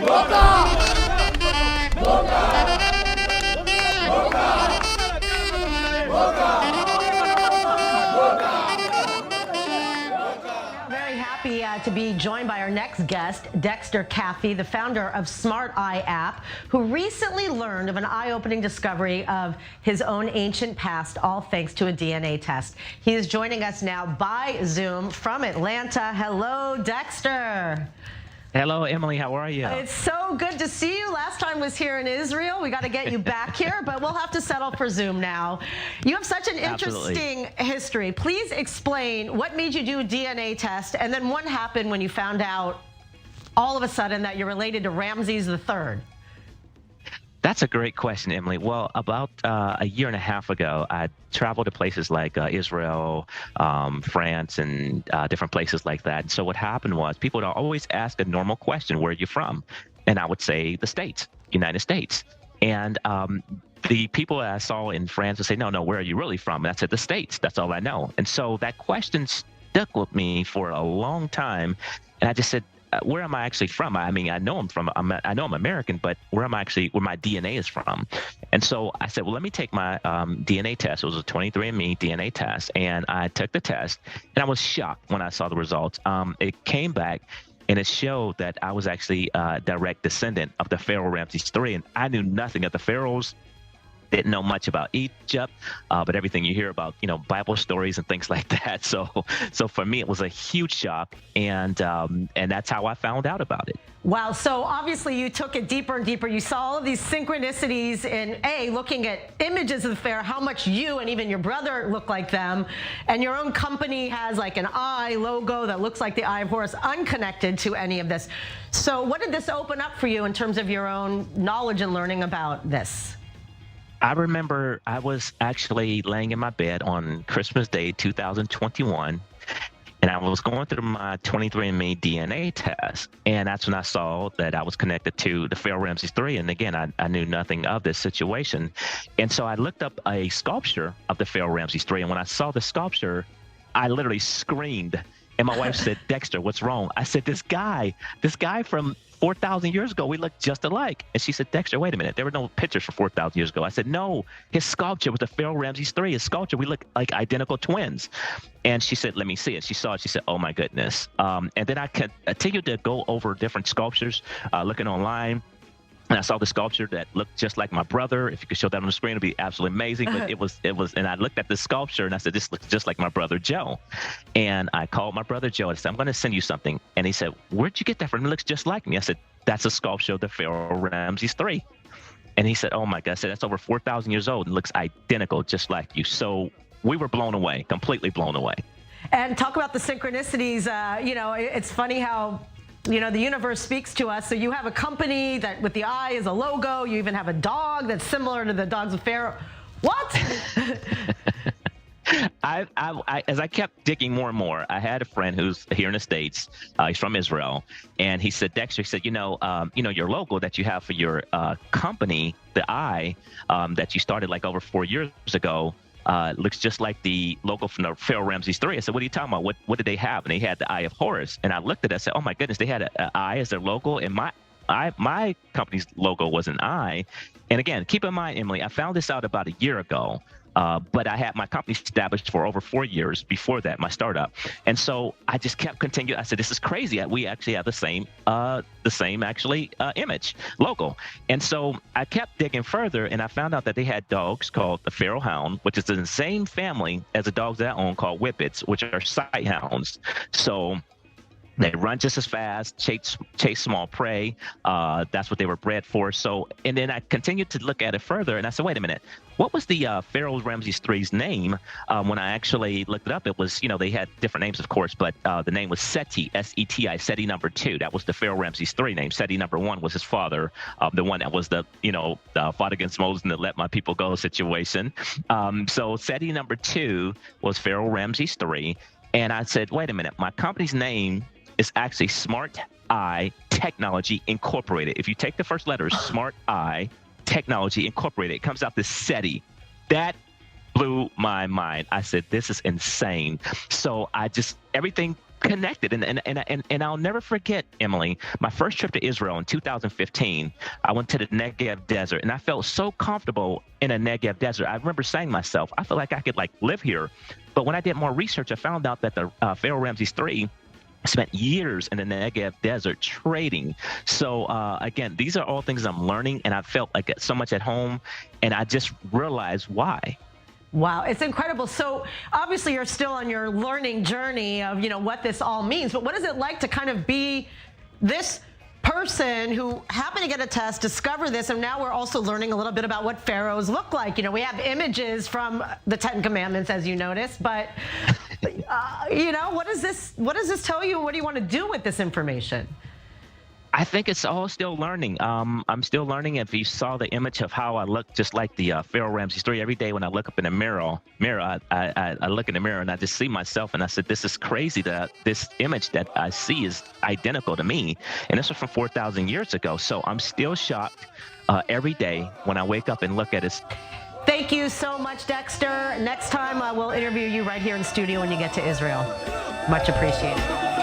Very happy to be joined by our next guest, Dexter Caffey, the founder of Smart Eye app, who recently learned of an eye-opening discovery of his own ancient past, all thanks to a DNA test. He is joining us now by Zoom from Atlanta. Hello, Dexter. Hello, Emily. How are you? It's so good to see you. Last time was here in Israel. We got to get you back here, but we'll have to settle for Zoom now. You have such an interesting history. Please explain what made you do a DNA test, and then what happened when you found out all of a sudden that you're related to Ramses III. That's a great question, Emily. Well, about a year and a half ago, I traveled to places like Israel, France, and different places like that. And so what happened was people would always ask a normal question, where are you from? And I would say the States, United States. And the people I saw in France would say, no, where are you really from? And I said, the States. That's all I know. And so that question stuck with me for a long time. And I just said, where am I actually from? I mean, I know I'm American, but where my DNA is from? And so I said, well, let me take my DNA test. It was a 23andMe DNA test. And I took the test, and I was shocked when I saw the results. It came back, and it showed that I was actually a direct descendant of the Pharaoh Ramses III. And I knew nothing of the pharaohs. Didn't know much about Egypt, but everything you hear about, Bible stories and things like that. So for me, it was a huge shock, and that's how I found out about it. Wow. So obviously you took it deeper and deeper. You saw all of these synchronicities in looking at images of the pharaoh, how much you and even your brother look like them, and your own company has like an eye logo that looks like the Eye of Horus, unconnected to any of this. So what did this open up for you in terms of your own knowledge and learning about this? I remember I was actually laying in my bed on Christmas Day, 2021, and I was going through my 23andMe DNA test, and that's when I saw that I was connected to the Pharaoh Ramses III. And again, I knew nothing of this situation. And so I looked up a sculpture of the Pharaoh Ramses III, and when I saw the sculpture, I literally screamed. And my wife said, Dexter, what's wrong? I said, this guy from 4,000 years ago, we looked just alike. And she said, Dexter, wait a minute. There were no pictures from 4,000 years ago. I said, no, his sculpture was the Pharaoh Ramses III. His sculpture, we look like identical twins. And she said, let me see it. She saw it. She said, oh, my goodness. And then I continued to go over different sculptures, looking online. And I saw the sculpture that looked just like my brother. If you could show that on the screen, it'd be absolutely amazing. But it was, and I looked at the sculpture and I said, this looks just like my brother Joe. And I called my brother Joe and I said, I'm going to send you something. And he said, where'd you get that from? It looks just like me. I said, that's a sculpture of the Pharaoh Ramses III. And he said, oh my God. I said, that's over 4,000 years old and looks identical, just like you. So we were blown away, completely blown away. And talk about the synchronicities. It's funny how the universe speaks to us. So you have a company that with the eye is a logo. You even have a dog that's similar to the dogs of Pharaoh. What? As I kept digging more and more, I had a friend who's here in the States. He's from Israel, and he said, Dexter, he said, your logo that you have for your company, the eye, that you started like over 4 years ago. Looks just like the logo from the Pharaoh Ramses III. I said, what are you talking about? What did they have? And they had the Eye of Horus. And I looked at it, I said, oh my goodness, they had an eye as their logo. And my company's logo was an eye. And again, keep in mind, Emily, I found this out about a year ago. But I had my company established for over 4 years before that, my startup. And so I just kept continuing. I said, this is crazy. We actually have the same image, logo. And so I kept digging further, and I found out that they had dogs called the Pharaoh Hound, which is in the same family as the dogs that I own called Whippets, which are sight hounds. So they run just as fast, chase small prey. That's what they were bred for. So, and then I continued to look at it further, and I said, wait a minute, what was the Pharaoh Ramses III's name? When I actually looked it up, it was, they had different names, of course, but the name was Seti, S-E-T-I, Seti number 2. That was the Pharaoh Ramses III name. Seti number 1 was his father, the one that was the fought against Moses and the let my people go situation. So Seti number 2 was Pharaoh Ramses III. And I said, wait a minute, my company's name is actually Smart Eye Technology Incorporated. If you take the first letters, Smart Eye Technology Incorporated, it comes out to SETI. That blew my mind. I said, this is insane. So everything connected. And I'll never forget, Emily, my first trip to Israel in 2015. I went to the Negev desert, and I felt so comfortable in a Negev desert. I remember saying to myself, I feel like I could like live here. But when I did more research, I found out that the Pharaoh Ramses III spent years in the Negev desert trading. So again, these are all things I'm learning, and I felt like so much at home, and I just realized why. Wow, it's incredible. So obviously you're still on your learning journey of, what this all means, but what is it like to kind of be this person who happened to get a test, discover this, and now we're also learning a little bit about what pharaohs look like. We have images from the Ten Commandments, as you noticed, but what does this tell you, and what do you want to do with this information? I think it's all still learning. I'm still learning. If you saw the image of how I look just like the Pharaoh Ramses III, every day when I look up in the mirror, I look in the mirror and I just see myself, and I said, this is crazy that this image that I see is identical to me. And this was from 4,000 years ago. So I'm still shocked every day when I wake up and look at it. Thank you so much, Dexter. Next time we'll interview you right here in studio when you get to Israel. Much appreciated.